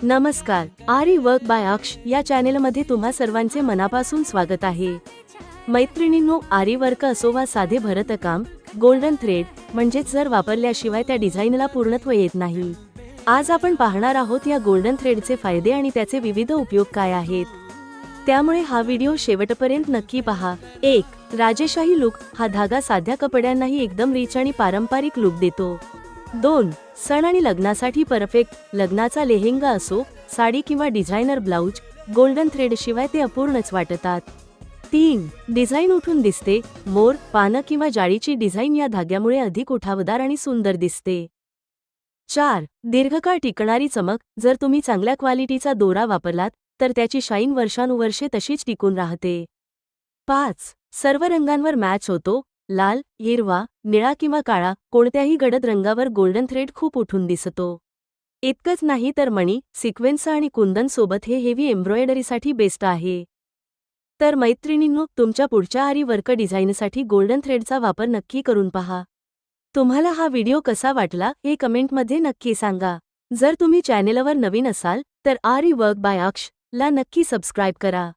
नमस्कार, आरी work by अक्ष या चॅनेलमध्ये तुम्हा सर्वांचे मनापासून स्वागत आहे। मैत्रिणींनो, आरी वर्क असो वा साधे भरतकाम, गोल्डन थ्रेड म्हणजे जर वापरल्याशिवाय त्या डिझाईनला पूर्णत्व येत नाही। आज आपण पाहणार आहोत या गोल्डन थ्रेडचे फायदे आणि त्याचे विविध उपयोग काय आहेत। त्यामुळे हा व्हिडिओ शेवटपर्यंत नक्की पहा। 1. राजेशाही लुक, हा धागा साध्या कपड्यांनाही एकदम रिच आणि पारंपरिक लुक देतो। 2. सण आणि लग्नासाठी परफेक्ट, लग्नाचा लेहेंगा असो, साडी किंवा डिझायनर ब्लाउज, गोल्डन थ्रेड शिवाय ते अपूर्णच वाटतात। 3. डिझाईन उठून दिसते, मोर, पानं किंवा जाळीची डिझाईन या धाग्यामुळे अधिक उठावदार आणि सुंदर दिसते। 4. दीर्घकाळ टिकणारी चमक, जर तुम्ही चांगल्या क्वालिटीचा दोरा वापरलात तर त्याची शाईन वर्षानुवर्षे तशीच टिकून राहते। 5. सर्व रंगांवर मॅच होतो, लाल, हिरवा, निळा किंवा काळा, कोणत्याही गडद रंगावर गोल्डन थ्रेड खूप उठून दिसतो। इतकंच नाही तर मणी, सिक्वेन्स आणि कुंदन सोबत हे हेवी एम्ब्रॉयडरीसाठी बेस्ट आहे। तर मैत्रिणींनो, तुमच्या पुढच्या आरी वर्क डिझाईनसाठी गोल्डन थ्रेडचा वापर नक्की करून पहा। तुम्हाला हा व्हिडिओ कसा वाटला हे कमेंटमध्ये नक्की सांगा। जर तुम्ही चॅनेलवर नवीन असाल तर आरी वर्क बाय अक्ष ला नक्की सबस्क्राईब करा।